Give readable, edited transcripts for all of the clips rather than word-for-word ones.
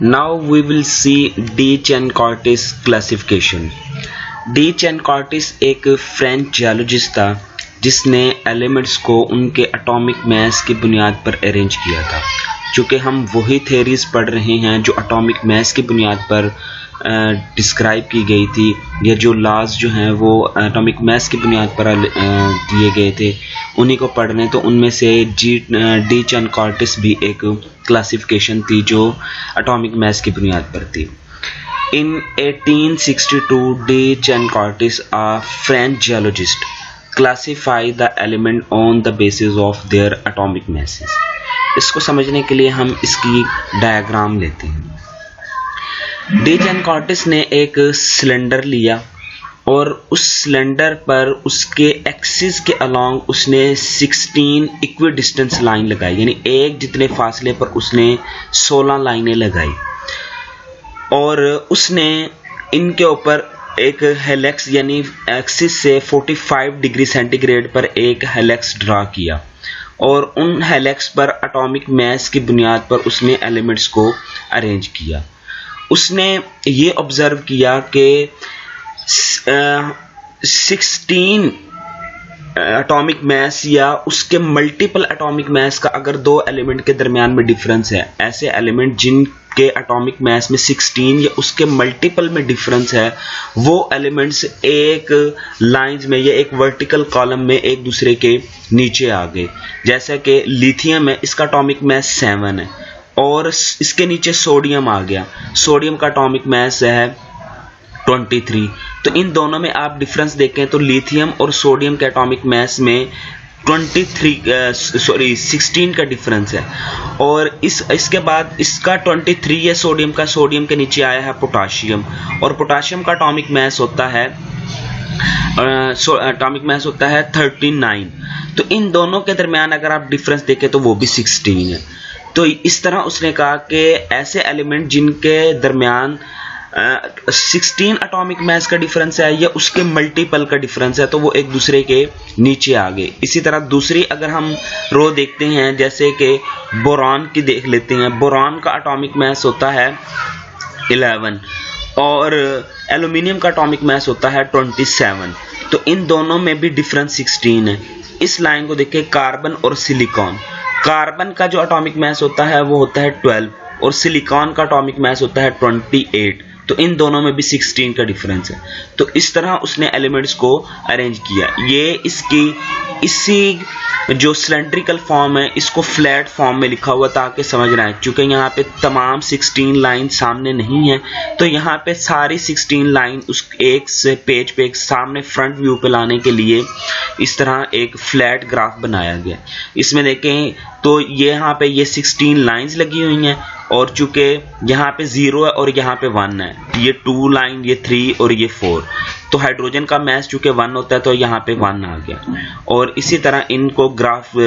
Now we will see De-Chêne-Cortis classification. De-Chêne-Cortis एक French geologist था जिसने एलिमेंट्स को उनके एटॉमिक मास की बुनियाद पर अरेंज किया था। चूँकि हम वही थेरीज पढ़ रहे हैं जो एटॉमिक मास की बुनियाद पर डिस्क्राइब की गई थी, या जो लॉज जो हैं वो एटॉमिक मास की बुनियाद पर दिए गए थे, उन्हीं को पढ़ रहे हैं। तो उनमें से De-Chêne-Cortis भी एक क्लासिफिकेशन थी जो एटॉमिक मास की बुनियाद पर थी। In 1862, De-Chêne-Cortis, a French geologist, classified the element on the basis of their atomic masses. इसको समझने के लिए हम इसकी डायग्राम लेते हैं। De-Chêne-Cortis ने एक सिलेंडर लिया और उस सिलेंडर पर उसके एक्सिस के अलॉन्ग उसने 16 इक्विडिस्टेंस लाइन लगाई, यानी एक जितने फासले पर उसने 16 लाइनें लगाई और उसने इनके ऊपर एक हेलेक्स यानी एक्सिस से 45 डिग्री सेंटीग्रेड पर एक हेलेक्स ड्रा किया और उन हेलेक्स पर एटॉमिक मास की बुनियाद पर उसने एलिमेंट्स को अरेंज किया। उसने ये ऑब्जर्व किया कि 16 एटॉमिक मास या उसके मल्टीपल एटॉमिक मास का अगर दो एलिमेंट के दरमियान में डिफरेंस है, ऐसे एलिमेंट जिनके एटॉमिक मास में 16 या उसके मल्टीपल में डिफरेंस है, वो एलिमेंट्स एक लाइंस में या एक वर्टिकल कॉलम में एक दूसरे के नीचे आ गए। जैसा कि लिथियम है, इसका एटॉमिक मास 7 है और इसके नीचे सोडियम आ गया, सोडियम का एटॉमिक मास है 23। तो इन दोनों में आप डिफरेंस देखें तो लिथियम और सोडियम के एटॉमिक मास में 16 का डिफरेंस है। और इसके बाद इसका 23 है सोडियम का, सोडियम के नीचे आया है पोटाशियम और पोटाशियम का एटॉमिक मास होता है 39। तो इन दोनों के दरमियान अगर आप डिफरेंस देखें तो वो भी 16 है। तो इस तरह उसने कहा कि ऐसे एलिमेंट जिनके दरमियान 16 एटॉमिक मास का डिफरेंस है या उसके मल्टीपल का डिफरेंस है तो वो एक दूसरे के नीचे आ गए। इसी तरह दूसरी अगर हम रो देखते हैं, जैसे कि बोरॉन की देख लेते हैं, बोरॉन का एटॉमिक मास होता है 11 और एल्यूमिनियम का एटॉमिक मास होता है 27। तो इन दोनों में भी डिफरेंस 16 है। इस लाइन को देखिए, कार्बन और सिलिकॉन, कार्बन का जो एटॉमिक मास होता है वो होता है 12 और सिलिकॉन का एटॉमिक मास होता है 28। तो इन दोनों में भी 16 का डिफरेंस है। तो इस तरह उसने एलिमेंट्स को अरेंज किया। ये इसी जो सिलेंड्रिकल फॉर्म है इसको फ्लैट फॉर्म में लिखा हुआ ताकि समझ रहे हैं, क्योंकि यहाँ पे तमाम 16 लाइन सामने नहीं है तो यहाँ पे सारी 16 लाइन उस एक से पेज पे एक सामने फ्रंट व्यू पे लाने के लिए इस तरह एक फ्लैट ग्राफ बनाया गया। इसमें देखें तो यहाँ पे ये 16 लाइंस लगी हुई हैं और चूंकि यहाँ पे 0 है और यहाँ पे 1 है, ये 2 लाइन, ये 3 और ये 4, तो हाइड्रोजन का मास चूंकि 1 होता है तो यहाँ पे 1 आ गया। और इसी तरह इनको ग्राफ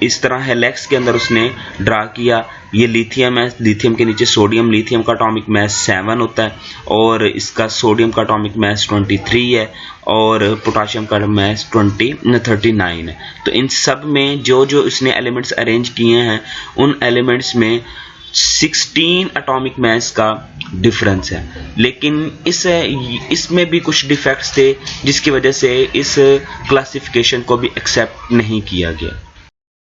इस तरह हेलेक्स के अंदर उसने ड्रा किया। ये लिथियम है, लिथियम के नीचे सोडियम, लिथियम का एटॉमिक मास 7 होता है और इसका सोडियम का एटॉमिक मास 23 है और पोटाशियम का मास 39 है। तो इन सब में जो जो इसने एलिमेंट्स अरेंज किए हैं उन एलिमेंट्स में 16 एटॉमिक मास का डिफरेंस है, लेकिन इसमें भी कुछ डिफेक्ट्स थे जिसकी वजह से इस क्लासिफिकेशन को भी एक्सेप्ट नहीं किया गया।